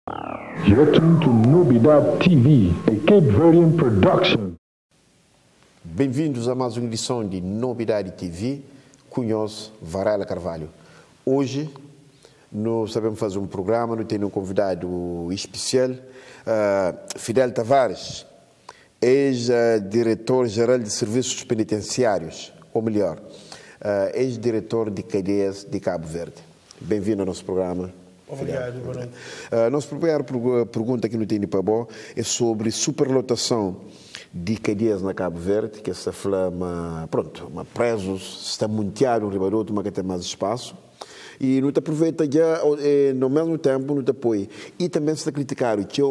You're tuned to Novidade TV, a Cape Verdean production. Bem-vindos a mais uma edição de Novidade TV, Cunhos Varela Carvalho. Hoje, nós sabemos fazer um programa, nós temos um convidado especial, Fidel Tavares, ex-diretor-geral de Serviços Penitenciários, ou melhor, ex-diretor de cadeias de Cabo Verde. Bem-vindo ao nosso programa. Obrigado, boa noite. Nossa primeira pergunta que não tem para bom é sobre superlotação de cadeias na Cabo Verde, que essa flama, pronto, presos, está munteado, o ribadoto, mas que tem mais espaço. E não te aproveita já, no mesmo tempo, não te apoia. E também se está criticando que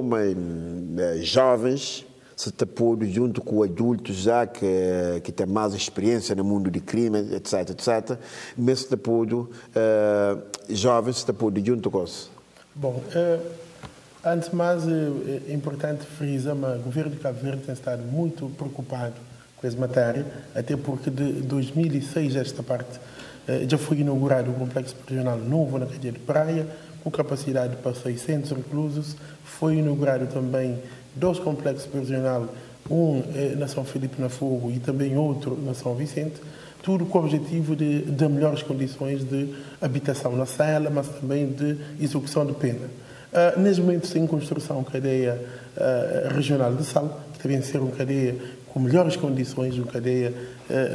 jovens se está pondo junto com adultos já que têm mais experiência no mundo de crime, etc, etc. Mas se está pondo jovens se está pondo junto com isso. Bom, antes de mais, é importante frisar que o governo de Cabo Verde tem estado muito preocupado com essa matéria, até porque de 2006 esta parte já foi inaugurado um complexo prisional novo na cadeia de Praia, com capacidade para 600 reclusos. Foi inaugurado também 2 complexos prisionais, um na São Filipe na Fogo e também outro na São Vicente, tudo com o objetivo de melhores condições de habitação na cela, mas também de execução de pena. Neste momento está em construção a cadeia regional de Sal, que deve ser uma cadeia com melhores condições, uma cadeia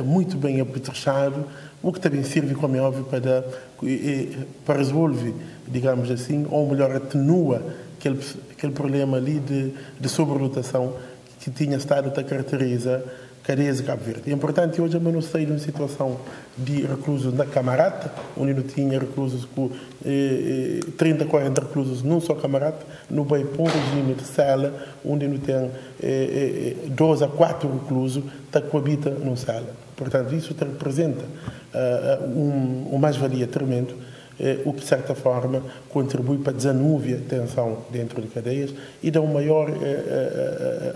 muito bem apetrechada, o que também serve, como é óbvio, para resolver, digamos assim, ou melhor, atenua aquele problema ali de sobrelotação que tinha estado a caracterizar cadeias de Cabo Verde. É importante hoje eu sei de uma situação de reclusos na Camarata, onde não tinha reclusos com 30, 40 reclusos num só Camarata, no Baipão regime de cela, onde não tem 2 a 4 reclusos que coabitam numa cela. Portanto, isso representa uma mais-valia tremendo, o que, de certa forma, contribui para desanuviar a tensão dentro de cadeias e dá uma maior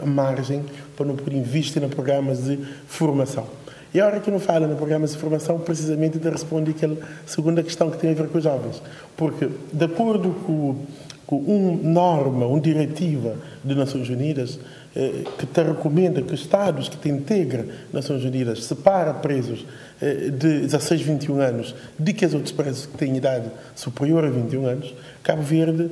margem para não poder investir em programas de formação. E a hora que não fala em programas de formação, precisamente de responder aquela segunda questão que tem a ver com os jovens. Porque, de acordo com uma norma, uma diretiva das Nações Unidas, que te recomenda que Estados que te integram nas Nações Unidas separem presos de 16, 21 anos de que os outros presos que têm idade superior a 21 anos, Cabo Verde,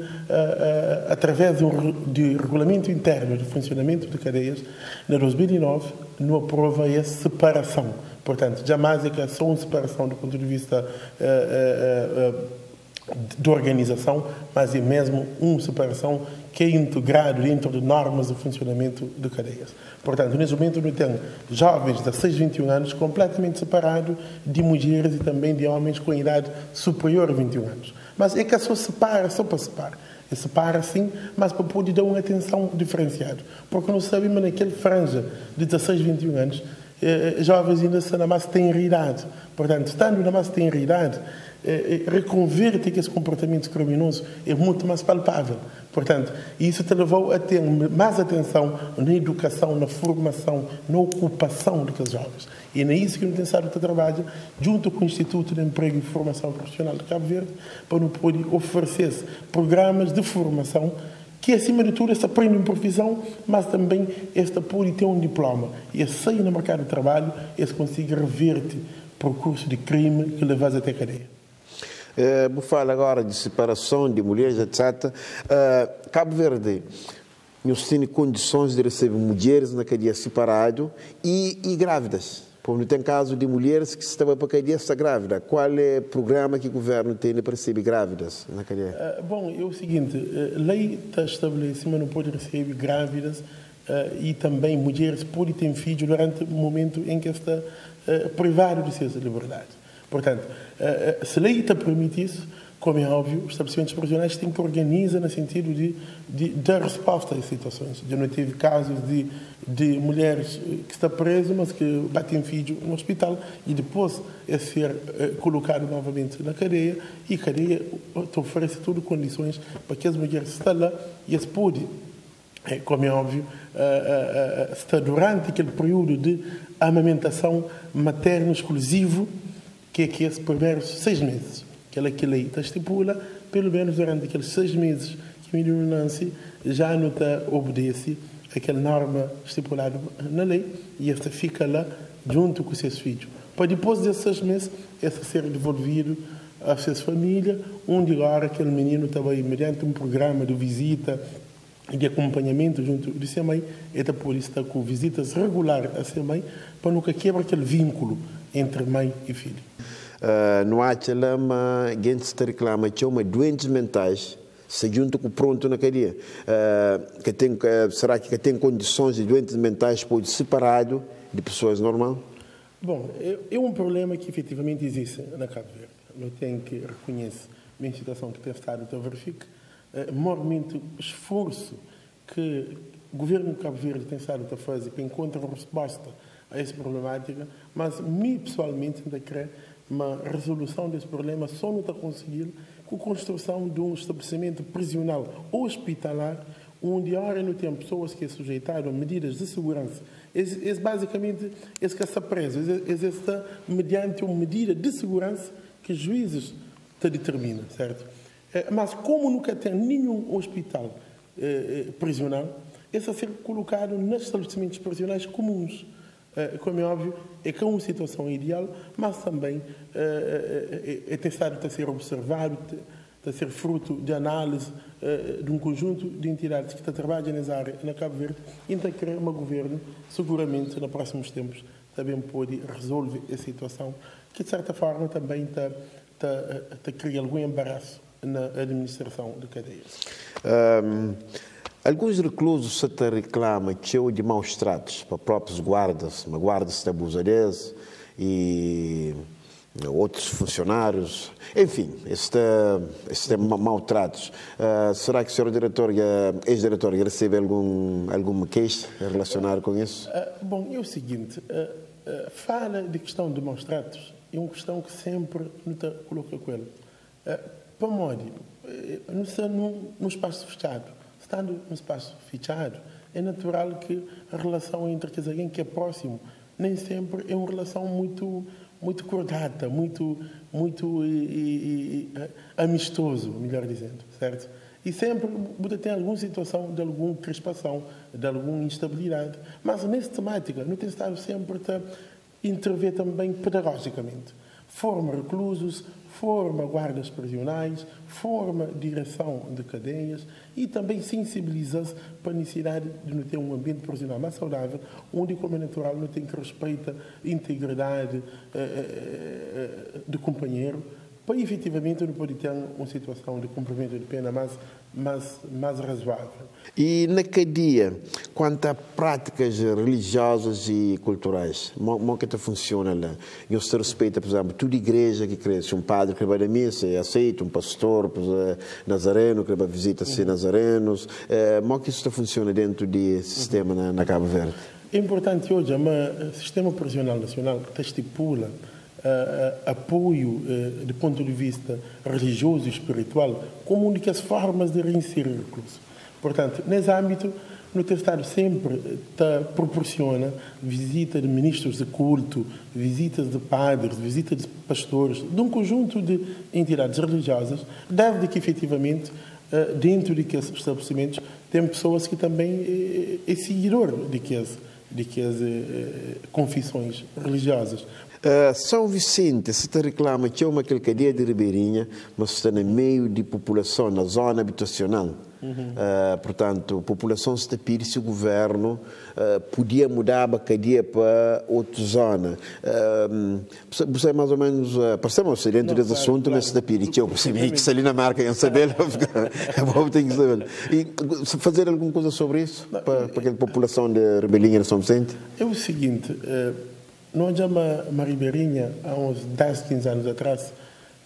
através de regulamento interno de funcionamento de cadeias, na 2009, não aprova essa separação. Portanto, jamais é que é só uma separação do ponto de vista de organização, mas é mesmo uma separação que é integrado dentro de normas de funcionamento de cadeias. Portanto, nesse momento, nós temos jovens de 16, 21 anos completamente separados de mulheres e também de homens com idade superior a 21 anos. Mas é que só separa, só para separar. É separa sim, mas para poder dar uma atenção diferenciada. Porque nós sabemos naquele franja de 16, 21 anos, jovens ainda na massa têm idade. Portanto, estando na massa têm idade, reconverte que esse comportamento criminoso é muito mais palpável. Portanto, isso te levou a ter mais atenção na educação, na formação, na ocupação daqueles jovens. E é nisso que o Intensado trabalha, junto com o Instituto de Emprego e Formação Profissional de Cabo Verde, para não poder oferecer programas de formação que, acima de tudo, se aprende uma profissão, mas também esta pode ter um diploma. E sair no mercado de trabalho, esse consegue reverter percurso de crime que levas até a cadeia. Vou falar agora de separação de mulheres, etc. Cabo Verde não tem condições de receber mulheres na cadeia separado e grávidas. Porque não tem caso de mulheres que estão para a cadeia está grávida. Qual é o programa que o governo tem para receber grávidas na cadeia? Bom, é o seguinte, a lei está estabelecida, mas não pode receber grávidas e também mulheres podem ter filhos durante o momento em que está privado de sua liberdade. Portanto, se a lei está permite isso, como é óbvio, os estabelecimentos prisionais têm que organizar no sentido de dar resposta a essas situações. Já não teve casos de mulheres que estão presas, mas que batem filho no hospital e depois é ser colocado novamente na cadeia e a cadeia te oferece todas as condições para que as mulheres estejam lá e as podem, como é óbvio, está durante aquele período de amamentação materno exclusivo, que é esses primeiros 6 meses, que a lei estipula, pelo menos durante aqueles 6 meses família Nancy já não obedece aquela norma estipulada na lei e esta fica lá junto com os seus filhos. Para depois desses 6 meses, essa ser devolvido à sua família, onde agora aquele menino estava mediante um programa de visita e de acompanhamento junto de sua mãe, e depois está com visitas regulares a sua mãe, para nunca quebrar aquele vínculo entre mãe e filho. Não há aquela gente se reclama que uma doentes mentais se junta com pronto na cadeia. Será que tem condições de doentes mentais pode separado de pessoas normais? Bom, é um problema que efetivamente existe na Cabo Verde. Eu tenho que reconhecer a minha situação que tem estado a verificar, mormente o esforço que o governo de Cabo Verde tem estado a fazer para encontrar resposta a essa problemática, mas, me pessoalmente, ainda creio uma resolução desse problema só não está conseguindo com a construção de um estabelecimento prisional ou hospitalar, onde hora não tem pessoas que é sujeitado a medidas de segurança. Basicamente, esse que está preso, esse está mediante uma medida de segurança que os juízes te determinam, certo? Mas como nunca tem nenhum hospital prisional, esse a ser colocado nos estabelecimentos prisionais comuns. Como é óbvio, é que é uma situação ideal, mas também é testado a ser observado, a ser fruto de análise de um conjunto de entidades que trabalham nessa área na Cabo Verde, e então querer um governo, seguramente, nos próximos tempos, também pode resolver a situação, que de certa forma também cria algum embaraço na administração de cadeias. Alguns reclusos se reclamam que é de maus tratos para próprios guardas, guardas da Buzares e outros funcionários, enfim, este maltratos. Será que o senhor ex-diretor recebe alguma queixa relacionada com isso? Bom, é o seguinte, fala de questão de maus tratos, é uma questão que sempre não coloca com ele. Para modo, não está num espaço fechado. Estando num espaço fechado, é natural que a relação entre alguém que é próximo nem sempre é uma relação muito cordiata, muito amistoso, melhor dizendo, certo? E sempre tem alguma situação de alguma crispação, de alguma instabilidade. Mas nessa temática, não tem estado sempre a intervir também pedagogicamente. Forma reclusos, forma guardas prisionais, forma direção de cadeias e também sensibiliza-se para a necessidade de não ter um ambiente prisional mais saudável, onde, como é natural, não tem que respeitar a integridade do companheiro, para efetivamente não poder ter uma situação de cumprimento de pena mais razoável. E na cadeia, quanto a práticas religiosas e culturais, como que funciona lá? E se respeita, por exemplo, toda igreja que cresce, um padre que vai da missa é aceito, um pastor nazareno que vai visitar ser nazarenos, como que isso funciona dentro do sistema na Cabo Verde? É importante hoje, o sistema prisional nacional estipula apoio do ponto de vista religioso e espiritual como uma das formas de reinserir recluso. Portanto, nesse âmbito, o Estado sempre proporciona visita de ministros de culto, visitas de padres, visitas de pastores, de um conjunto de entidades religiosas, dado que, efetivamente, dentro de que esses estabelecimentos, tem pessoas que também é seguidor de que as confissões religiosas. São Vicente, se te reclama que é uma cadeia de Ribeirinha, mas está no meio de população, na zona habitacional. Portanto, a população se pede se o governo podia mudar a cadeia para outra zona. Você é mais ou menos, passamos dentro desse assunto, mas se pede que eu percebi que se ali na marca em saber, eu tenho que saber. E fazer alguma coisa sobre isso, para aquela população de Ribeirinha de São Vicente? É o seguinte, nós já uma Ribeirinha, há uns 10, 15 anos atrás,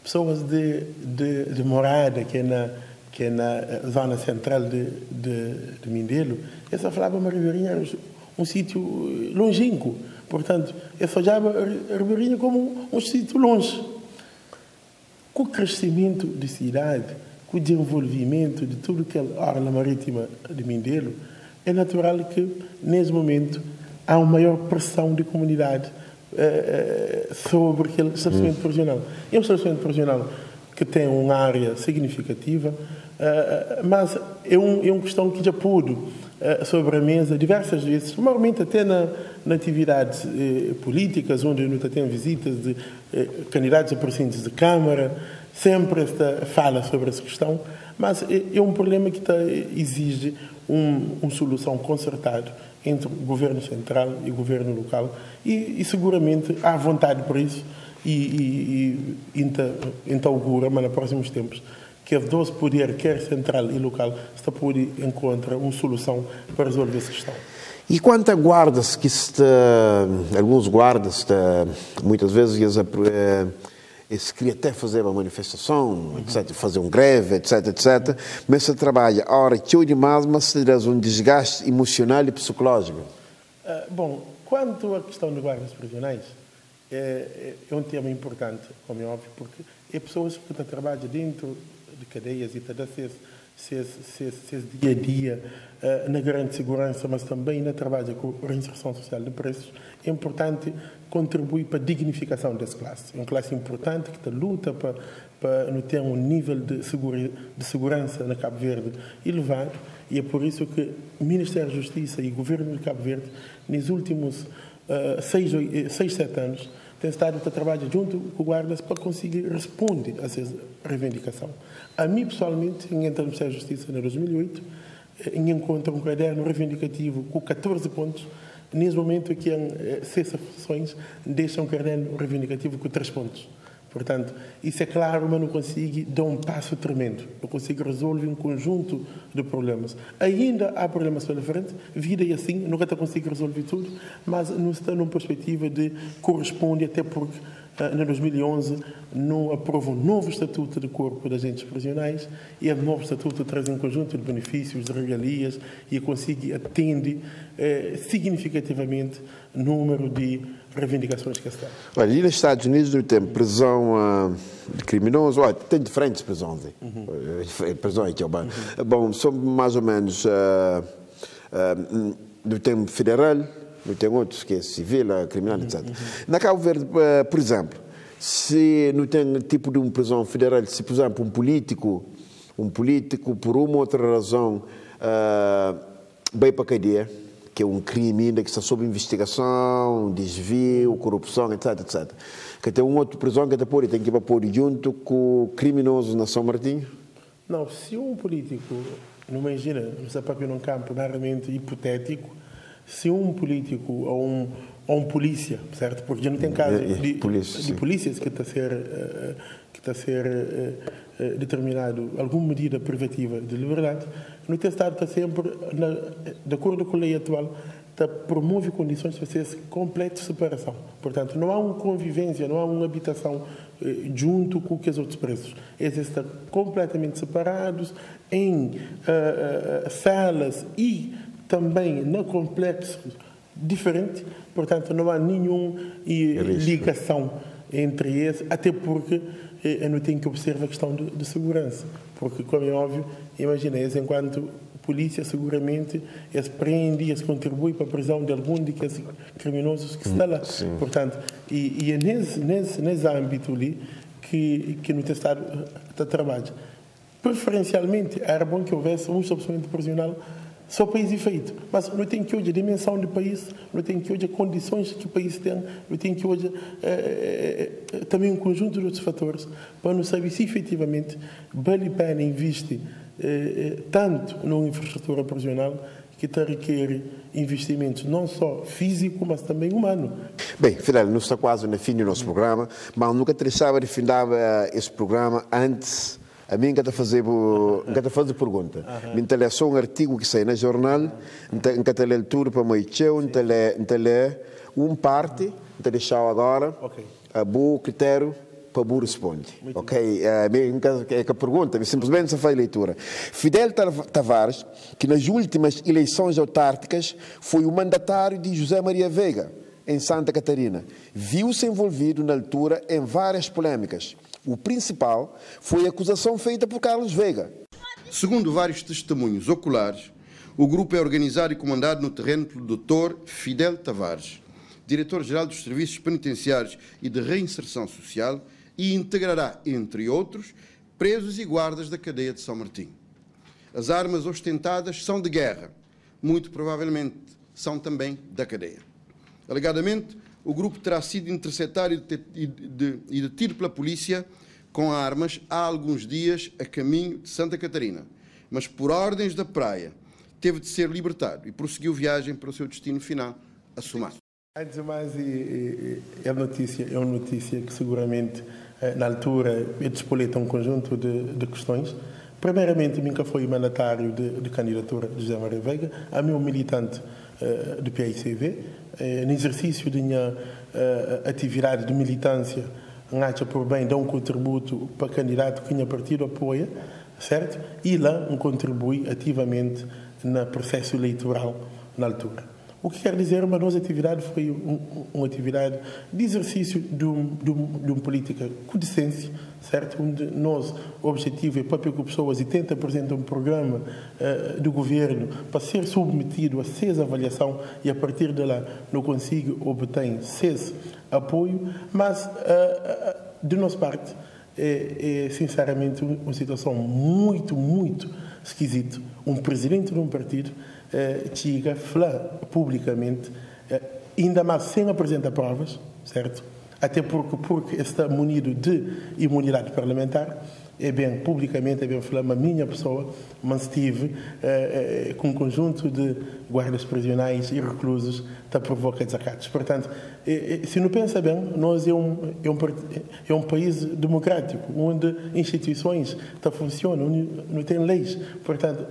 pessoas de morada, que é na zona central de Mindelo, essa falava uma Ribeirinha era um sítio longínquo. Portanto, eu olhava a Ribeirinha como um sítio longe. Com o crescimento da cidade, com o desenvolvimento de tudo que é a orla marítima de Mindelo, é natural que, nesse momento, há uma maior pressão de comunidade sobre aquele estabelecimento prisional. É um estabelecimento prisional que tem uma área significativa, Mas é uma questão que já pude sobre a mesa diversas vezes, normalmente até na atividades políticas, onde nós temos visitas de candidatos a presidentes de Câmara, sempre esta fala sobre essa questão, mas é um problema que exige uma solução concertada entre o governo central e o governo local e seguramente há vontade para isso e augura, mas nos próximos tempos, que os dois poderes, quer central e local, se pode encontrar uma solução para resolver essa questão. E quanto a guardas, que alguns guardas, muitas vezes eles queriam até fazer uma manifestação, etc., fazer um greve, etc., mas se trabalha, ora, que demais, mas se traz um desgaste emocional e psicológico. Bom, quanto à questão de guardas prisionais, é um tema importante, como é óbvio, porque é pessoas que trabalham dentro de cadeias e da seu dia a dia na grande segurança, mas também na trabalho com a reinserção social de presos. É importante contribuir para a dignificação dessa classe. É uma classe importante que luta para não ter um nível de segurança na Cabo Verde elevado, e é por isso que o Ministério da Justiça e o Governo de Cabo Verde, nos últimos 6-7 anos, tem estado a trabalhar junto com o guardas para conseguir responder a essa reivindicação. A mim, pessoalmente, em entrar no Ministério da Justiça em 2008, encontro um caderno reivindicativo com 14 pontos. Nesse momento que as 6 sessões deixam um caderno reivindicativo com 3 pontos. Portanto, isso é claro, mas não consigo dar um passo tremendo. Não consigo resolver um conjunto de problemas. Ainda há problemas pela frente, vida é assim, nunca consigo resolver tudo, mas não está numa perspectiva de corresponder, até porque em 2011 não aprovou um novo estatuto de corpo de agentes prisionais e o novo estatuto traz um conjunto de benefícios, de regalias e consigo atende significativamente o número de reivindicações que estão. Olha, e nos Estados Unidos tem prisão de criminosos, olha, tem diferentes prisões. Prisões que é bom, são mais ou menos do tempo federal, tem outros que é civil, criminal, etc. Na Cabo Verde, por exemplo, se não tem tipo de uma prisão federal, se, por exemplo, um político, por uma ou outra razão, vai para a cadeia, que é um crime ainda que está sob investigação, desvio, corrupção, etc. Que tem uma outra prisão que tem que ir para pôr junto com criminosos na São Martinho? Não, se um político, não imagina, você está num campo narramente hipotético, se um político ou um polícia, certo? Porque já não tem caso de polícias que está a ser determinado alguma medida privativa de liberdade, no Estado está sempre, de acordo com a lei atual, promove condições para ser completa separação. Portanto, não há uma convivência, não há uma habitação junto com os outros presos. Eles estão completamente separados em salas e também no complexo diferente, portanto não há nenhuma ligação entre eles, até porque eu não tenho que observar a questão de segurança, porque, como é óbvio, imagina, eles enquanto polícia seguramente eles prendem, eles contribuem para a prisão de algum daqueles criminosos que estão lá. Sim. Portanto, e é nesse âmbito ali que no Estado está trabalho. Preferencialmente, era bom que houvesse um estabelecimento prisional só para esse efeito. Mas não tem que hoje a dimensão do país, não tem que hoje as condições que o país tem, não tem que hoje também um conjunto de outros fatores para não saber se efetivamente vale a pena investir tanto numa infraestrutura prisional que requer investimentos não só físico, mas também humano. Bem, Fidel, não está quase no fim do nosso programa, mas nunca deixava de findar esse programa antes. A mim nunca fazer pergunta. Então é só um artigo que sai no jornal, nunca ler tudo para Moicheu, nunca ler uma parte, nunca deixar agora, a bom critério para bom responder. Ok? É que a pergunta, simplesmente se faz leitura. Fidel Tavares, que nas últimas eleições autárquicas foi o mandatário de José Maria Veiga, em Santa Catarina, viu-se envolvido na altura em várias polêmicas. O principal foi a acusação feita por Carlos Veiga. Segundo vários testemunhos oculares, o grupo é organizado e comandado no terreno pelo Dr. Fidel Tavares, diretor-geral dos Serviços Penitenciários e de Reinserção Social, e integrará, entre outros, presos e guardas da cadeia de São Martinho. As armas ostentadas são de guerra, muito provavelmente são também da cadeia. Alegadamente, o grupo terá sido interceptado e detido pela polícia com armas há alguns dias a caminho de Santa Catarina, mas por ordens da praia teve de ser libertado e prosseguiu viagem para o seu destino final, a Sumar. Antes de mais, é uma notícia que seguramente, na altura, despoleta um conjunto de questões. Primeiramente, nunca fui mandatário de candidatura de José Maria Veiga, a meu militante do PICV, no exercício da minha atividade de militância, acha por bem dar um contributo para candidato que o partido apoia, certo? E lá contribui ativamente no processo eleitoral na altura. O que quer dizer, mas a nossa atividade foi uma atividade de exercício de uma política com decência, certo? Onde nosso objetivo é para que pessoas e tenta apresentar um programa do governo para ser submetido a 6 avaliação e a partir de lá não consigo obter 6 apoio, mas de nossa parte é sinceramente uma situação muito esquisita. Um presidente de um partido chega a falar publicamente, ainda mais sem apresentar provas, certo? Até porque está munido de imunidade parlamentar, publicamente, falar, a minha pessoa mantive com um conjunto de guardas prisionais e reclusos que provoca desacatos. Portanto, se não pensa bem, nós é um país democrático, onde instituições funcionam, não tem leis. Portanto,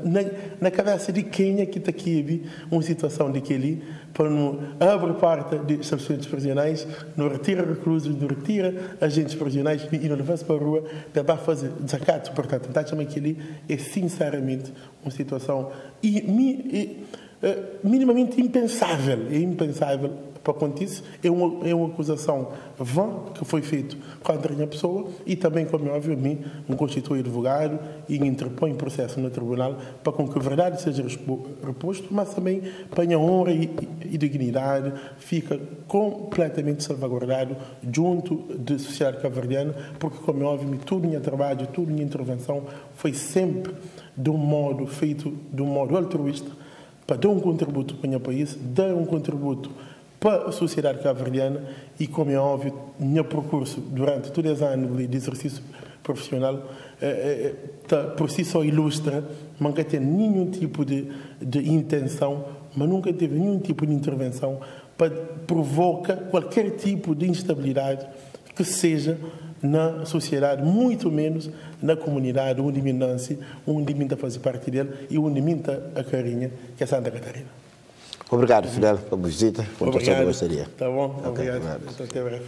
na cabeça de quem é que está aqui uma situação daquele, para não abrir parte de estabelecimientos prisionais, não retira reclusos, não retira agentes prisionais e não leva-se para a rua para fazer desacatos. Portanto, aquele é sinceramente uma situação minimamente impensável. É impensável para acontecer. É uma acusação vã que foi feita contra a minha pessoa e também, como é óbvio, me constitui advogado e interpõe processo no tribunal para com que a verdade seja reposto, mas também para a honra e dignidade fica completamente salvaguardado junto da sociedade cabo-verdiana, porque, como é óbvio, todo o meu trabalho, toda a minha intervenção foi sempre de um modo feito, de um modo altruísta, para dar um contributo para o meu país, dar um contributo para a sociedade cabo-verdiana e, como é óbvio, o meu percurso durante todos os anos de exercício profissional por si só ilustra, nunca tem nenhum tipo de intenção, mas nunca teve nenhum tipo de intervenção para provocar qualquer tipo de instabilidade que seja na sociedade, muito menos na comunidade onde me nasce, onde me faz parte dele e onde me a carinha, que é Santa Catarina. Obrigado, Fidel, pela visita. Obrigado. Gostaria. Tá bom, Okay, obrigado. Até breve.